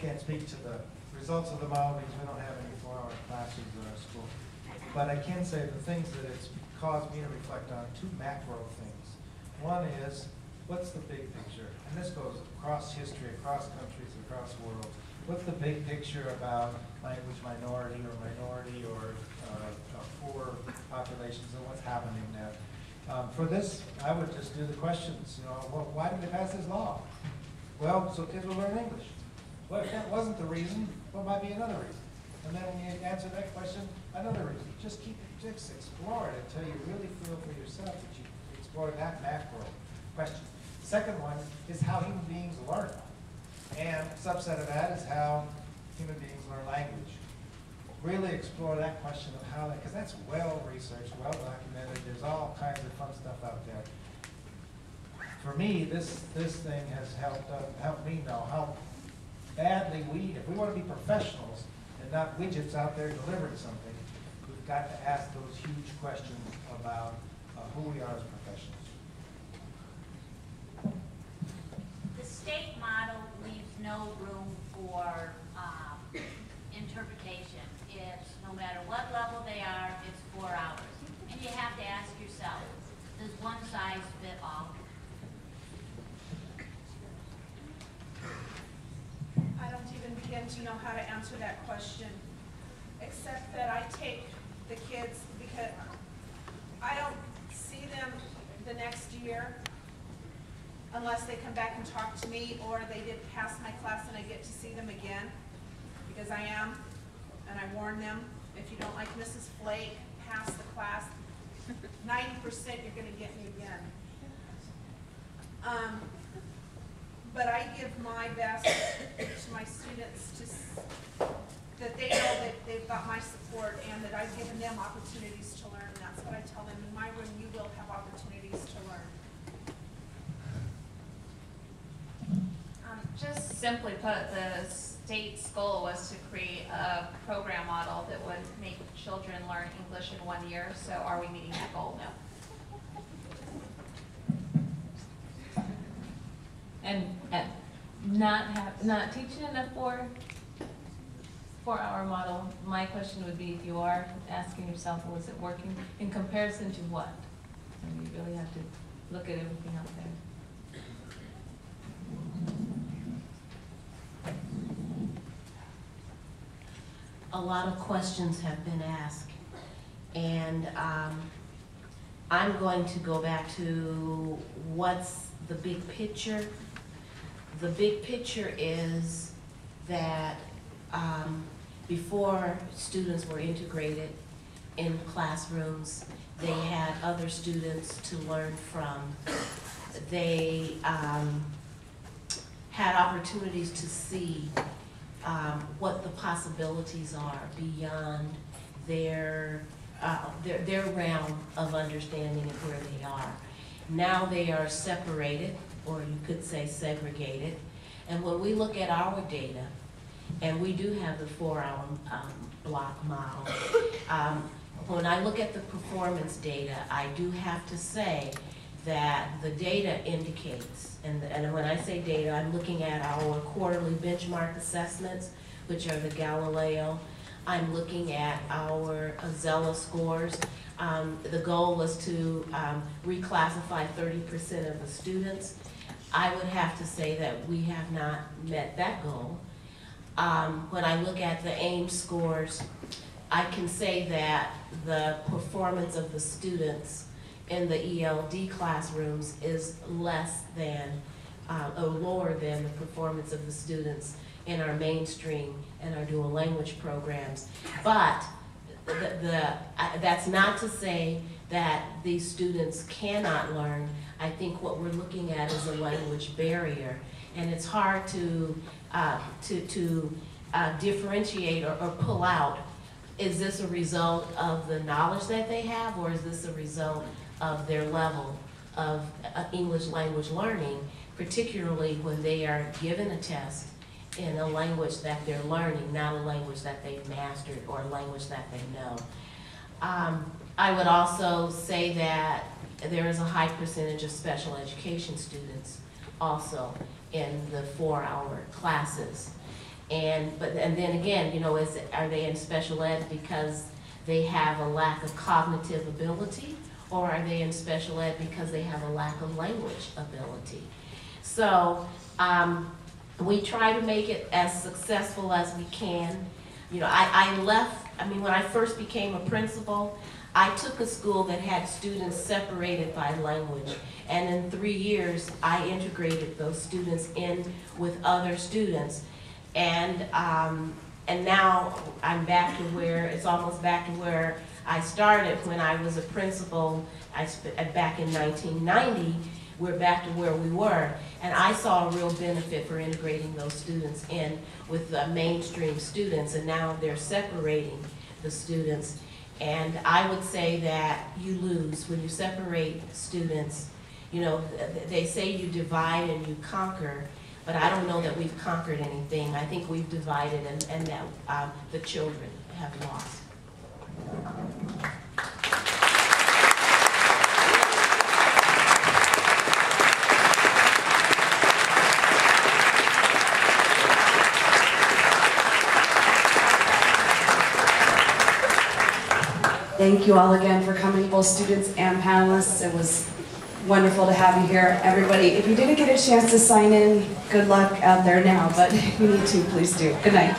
can't speak to the results of the model because we don't have any 4-hour classrooms in our school. But I can say the things that it's caused me to reflect on, 2 macro things. One is, what's the big picture? And this goes across history, across countries, across worlds. What's the big picture about language minority or poor populations and what's happening there? For this, I would just do the questions. You know, well, why did they pass this law? Well, so kids will learn English. Well, if that wasn't the reason, what might be another reason? And then when you answer that question, another reason. Just explore it until you really feel for yourself that you explore that macro question. Second one is how human beings learn. And a subset of that is how human beings learn language. Really explore that question of how that, because that's well researched, well documented. There's all kinds of fun stuff out there. For me, this thing has helped me know how badly if we want to be professionals and not widgets out there delivering something, we've got to ask those huge questions about who we are as professionals. The state model leaves no room for interpretation. It's no matter what level they are, it's 4 hours. And you have to ask yourself, does one size fit all? I don't even begin to know how to answer that question, except that I take the kids because I don't see them the next year unless they come back and talk to me or they did pass my class and I get to see them again, because I am, and I warn them, if you don't like Mrs. Flake, pass the class. 90% you're going to get me again. But I give my best to my students that they know that they've got my support and that I've given them opportunities to learn. And that's what I tell them. In my room, you will have opportunities to learn. Just simply put, the state's goal was to create a program model that would make children learn English in 1 year. So are we meeting that goal? No. And not teaching in a 4-hour model, my question would be, if you are asking yourself, well, is it working in comparison to what? And you really have to look at everything out there. A lot of questions have been asked, and I'm going to go back to what's the big picture. The big picture is that before students were integrated in classrooms, they had other students to learn from. They had opportunities to see what the possibilities are beyond their realm of understanding of where they are. Now they are separated, or you could say segregated. And when we look at our data, and we do have the 4-hour block model, when I look at the performance data, I do have to say that the data indicates, and when I say data, I'm looking at our quarterly benchmark assessments, which are the Galileo. I'm looking at our Azella scores. The goal was to reclassify 30% of the students. I would have to say that we have not met that goal. When I look at the AIM scores, I can say that the performance of the students in the ELD classrooms is less than, or lower than the performance of the students in our mainstream and our dual language programs. But that's not to say that these students cannot learn. I think what we're looking at is a language barrier, and it's hard to differentiate or pull out, is this a result of the knowledge that they have, or is this a result of their level of English language learning, particularly when they are given a test in a language that they're learning, not a language that they've mastered or a language that they know. I would also say that there is a high percentage of special education students also in the 4-hour classes. And then again, you know, are they in special ed because they have a lack of cognitive ability, or are they in special ed because they have a lack of language ability? So we try to make it as successful as we can. You know, I mean, when I first became a principal, I took a school that had students separated by language, and in 3 years, I integrated those students in with other students. And now I'm back to where, it's almost back to where I started when I was a principal back in 1990. We're back to where we were. And I saw a real benefit for integrating those students in with the mainstream students, and now they're separating the students. And I would say that you lose when you separate students. You know, they say you divide and you conquer, but I don't know that we've conquered anything. I think we've divided, and that the children have lost. Thank you all again for coming, both students and panelists. It was wonderful to have you here. Everybody, if you didn't get a chance to sign in, good luck out there now, but if you need to, please do. Good night.